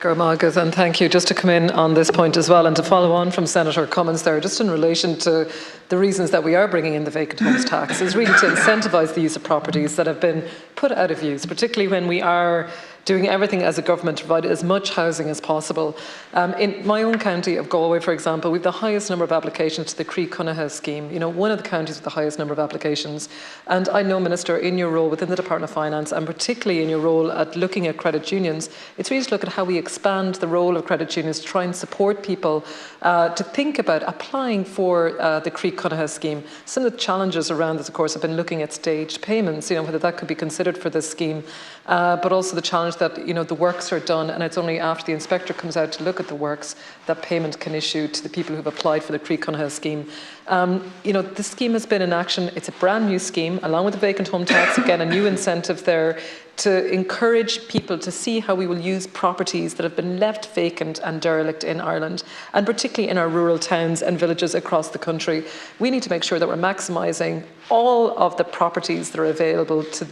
Margaret, and thank you. Just to come in on this point as well and to follow on from Senator comments there, just in relation to the reasons that we are bringing in the vacant homes tax is really to incentivise the use of properties that have been put out of use, particularly when we are doing everything as a government to provide as much housing as possible. In my own county of Galway, for example, we have the highest number of applications to the Croí scheme, one of the counties with the highest number of applications. And I know, Minister, in your role within the Department of Finance, and particularly in your role at looking at credit unions, it's really to look at how we expand the role of credit unions to try and support people to think about applying for the Croí scheme. Some of the challenges around this, of course, have been looking at staged payments, whether that could be considered for this scheme, but also the challenge that the works are done and it's only after the inspector comes out to look at the works that payment can issue to the people who've applied for the Croí scheme. This scheme has been in action. It's a brand new scheme, along with the vacant home tax, again a new incentive there to encourage people to see how we will use properties that have been left vacant and derelict in Ireland, and particularly in our rural towns and villages across the country. We need to make sure that we're maximising all of the properties that are available to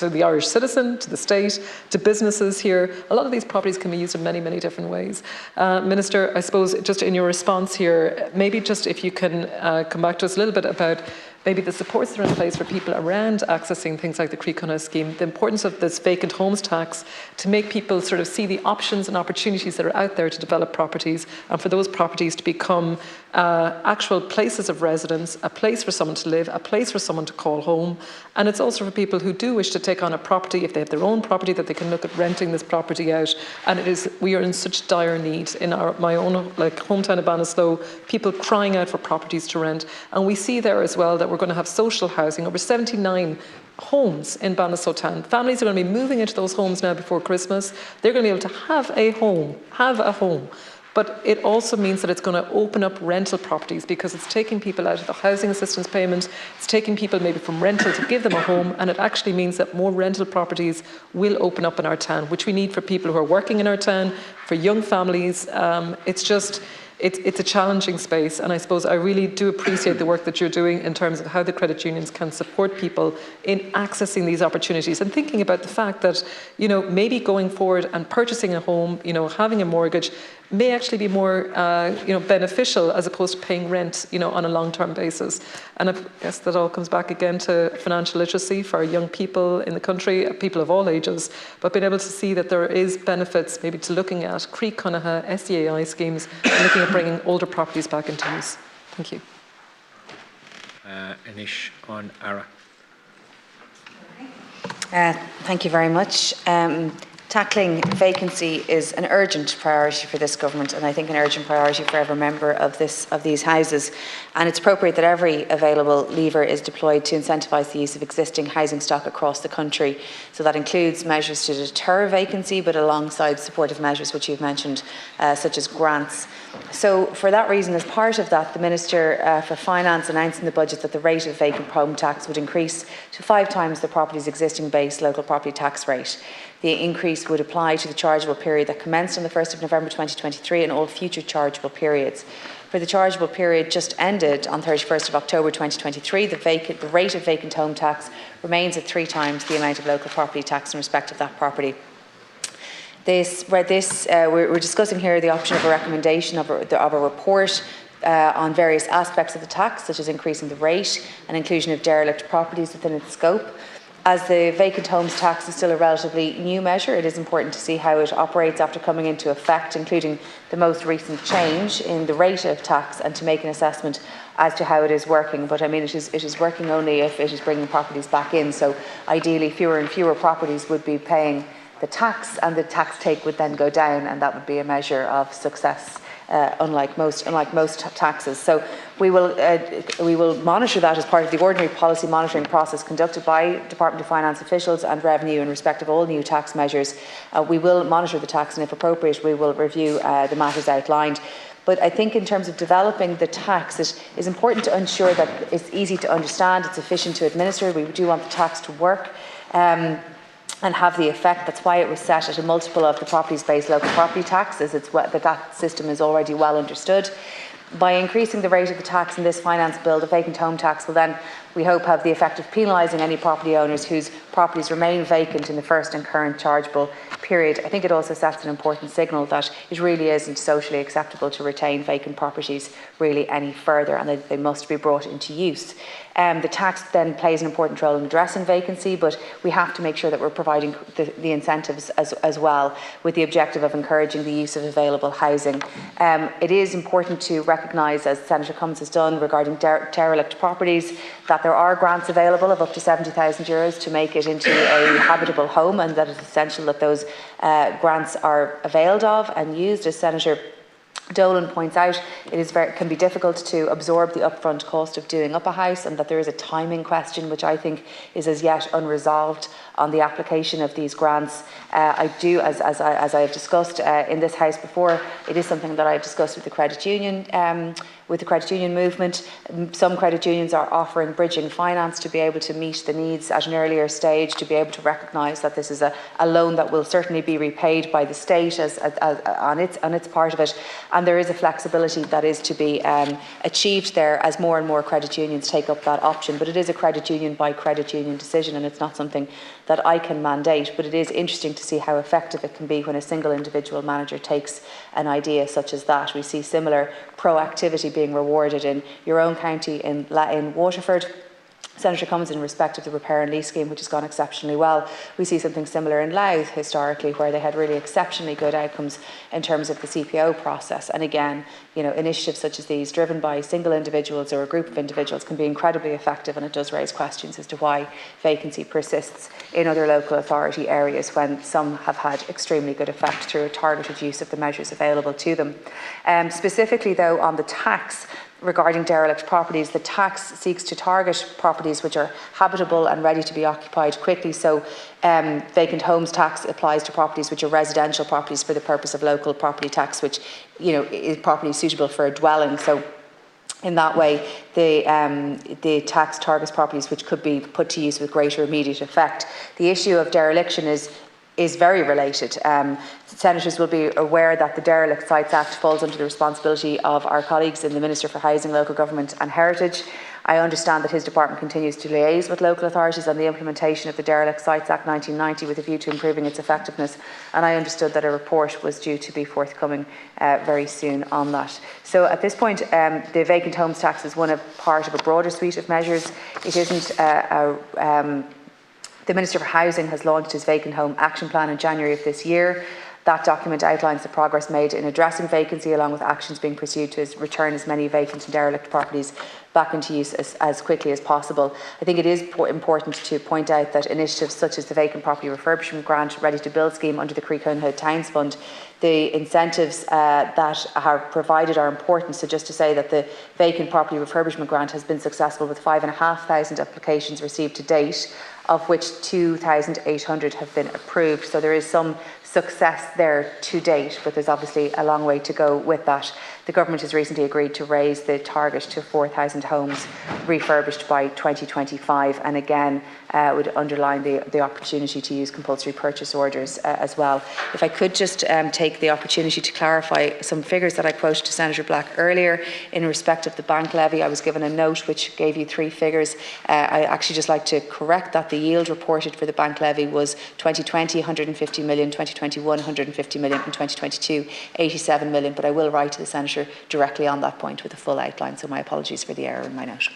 the Irish citizen, to the state, to businesses here. A lot of these properties can be used in many, many different ways. Minister, I suppose just in your response here, maybe just if you can come back to us a little bit about maybe the supports that are in place for people around accessing things like the Croí scheme, the importance of this vacant homes tax to make people sort of see the options and opportunities that are out there to develop properties, and for those properties to become actual places of residence, a place for someone to live, a place for someone to call home. And it's also for people who do wish to take on a property, if they have their own property, that they can look at renting this property out. And we are in such dire need in my own hometown of Ballinasloe, people crying out for properties to rent. And we see there as well that we're going to have social housing, over 79 homes in Ballinasloe town. Families are going to be moving into those homes now before Christmas. They're going to be able to have a home. But it also means that it's going to open up rental properties, because it's taking people out of the housing assistance payment, it's taking people maybe from rental to give them a home, and it actually means that more rental properties will open up in our town, which we need for people who are working in our town, for young families. It's a challenging space, and I suppose I really do appreciate the work that you're doing in terms of how the credit unions can support people in accessing these opportunities, and thinking about the fact that maybe going forward and purchasing a home, having a mortgage may actually be more beneficial as opposed to paying rent on a long-term basis. And I guess that all comes back again to financial literacy for young people in the country, people of all ages, but being able to see that there is benefits maybe to looking at Croí SEAI schemes and looking at bringing older properties back into use. Thank you. Anish on Ara. Thank you very much. Tackling vacancy is an urgent priority for this government, and I think an urgent priority for every member of these houses. And it's appropriate that every available lever is deployed to incentivise the use of existing housing stock across the country. So that includes measures to deter vacancy, but alongside supportive measures which you've mentioned, such as grants. So for that reason, as part of that, the Minister for Finance announced in the budget that the rate of vacant home tax would increase to 5 times the property's existing base local property tax rate. The increase would apply to the chargeable period that commenced on the 1st of November 2023 and all future chargeable periods. For the chargeable period just ended on 31st of October 2023, the rate of vacant home tax remains at 3 times the amount of local property tax in respect of that property. We're discussing here the option of a recommendation of a report on various aspects of the tax, such as increasing the rate and inclusion of derelict properties within its scope. As the vacant homes tax is still a relatively new measure, it is important to see how it operates after coming into effect, including the most recent change in the rate of tax, and to make an assessment as to how it is working. But I mean, it is working only if it is bringing properties back in. So ideally, fewer and fewer properties would be paying the tax, and the tax take would then go down, and that would be a measure of success. Unlike most taxes. So we will monitor that as part of the ordinary policy monitoring process conducted by Department of Finance officials and Revenue in respect of all new tax measures. We will monitor the tax, and if appropriate, we will review the matters outlined. But I think in terms of developing the tax, it is important to ensure that it's easy to understand, it's efficient to administer. We do want the tax to work. And have the effect. That's why it was set at a multiple of the properties-based local property tax, as that system is already well understood. By increasing the rate of the tax in this finance bill, the vacant home tax will then we hope have the effect of penalising any property owners whose properties remain vacant in the first and current chargeable period. I think it also sets an important signal that it really isn't socially acceptable to retain vacant properties really any further, and that they must be brought into use. The tax then plays an important role in addressing vacancy, but we have to make sure that we're providing the incentives as well, with the objective of encouraging the use of available housing. It is important to recognise, as Senator Cummins has done regarding derelict properties, that there are grants available of up to €70,000 to make it into a habitable home, and that it's essential that those grants are availed of and used. As Senator Dolan points out, it can be difficult to absorb the upfront cost of doing up a house, and that there is a timing question which I think is as yet unresolved on the application of these grants. I do, as I have discussed in this House before, it is something that I've discussed with the credit union movement. Some credit unions are offering bridging finance to be able to meet the needs at an earlier stage, to be able to recognise that this is a loan that will certainly be repaid by the state on its part of it, and there is a flexibility that is to be achieved there as more and more credit unions take up that option. But it is a credit union by credit union decision, and it's not something that I can mandate, but it is interesting to see how effective it can be when a single individual manager takes an idea such as that. We see similar proactivity being rewarded in your own county in Waterford. Senator Cummins, in respect of the repair and lease scheme, which has gone exceptionally well. We see something similar in Louth historically, where they had really exceptionally good outcomes in terms of the CPO process. And again, initiatives such as these, driven by single individuals or a group of individuals, can be incredibly effective, and it does raise questions as to why vacancy persists in other local authority areas when some have had extremely good effect through a targeted use of the measures available to them. Specifically, though, on the tax, regarding derelict properties, the tax seeks to target properties which are habitable and ready to be occupied quickly. So vacant homes tax applies to properties which are residential properties for the purpose of local property tax, which is property suitable for a dwelling. So in that way, the tax targets properties which could be put to use with greater immediate effect. The issue of dereliction is very related. Senators will be aware that the Derelict Sites Act falls under the responsibility of our colleagues in the Minister for Housing, Local Government and Heritage. I understand that his department continues to liaise with local authorities on the implementation of the Derelict Sites Act 1990 with a view to improving its effectiveness, and I understood that a report was due to be forthcoming very soon on that. So at this point, the vacant homes tax is part of a broader suite of measures. It isn't the Minister for Housing has launched his Vacant Home Action Plan in January of this year. That document outlines the progress made in addressing vacancy, along with actions being pursued to return as many vacant and derelict properties back into use as quickly as possible. I think it is important to point out that initiatives such as the Vacant Property Refurbishment Grant, Ready to Build scheme under the Creecunhead Towns Fund, the incentives that are provided are important. So just to say that the Vacant Property Refurbishment Grant has been successful, with 5,500 applications received to date, of which 2,800 have been approved. So there is some success there to date, but there's obviously a long way to go with that. The government has recently agreed to raise the target to 4,000 homes refurbished by 2025, and again would underline the opportunity to use compulsory purchase orders as well. If I could just take the opportunity to clarify some figures that I quoted to Senator Black earlier in respect of the bank levy. I was given a note which gave you three figures. I actually just like to correct that. The yield reported for the bank levy was 2020 150 million, 2021 150 million, and 2022 87 million, but I will write to the Senator directly on that point with a full outline, so my apologies for the error in my note.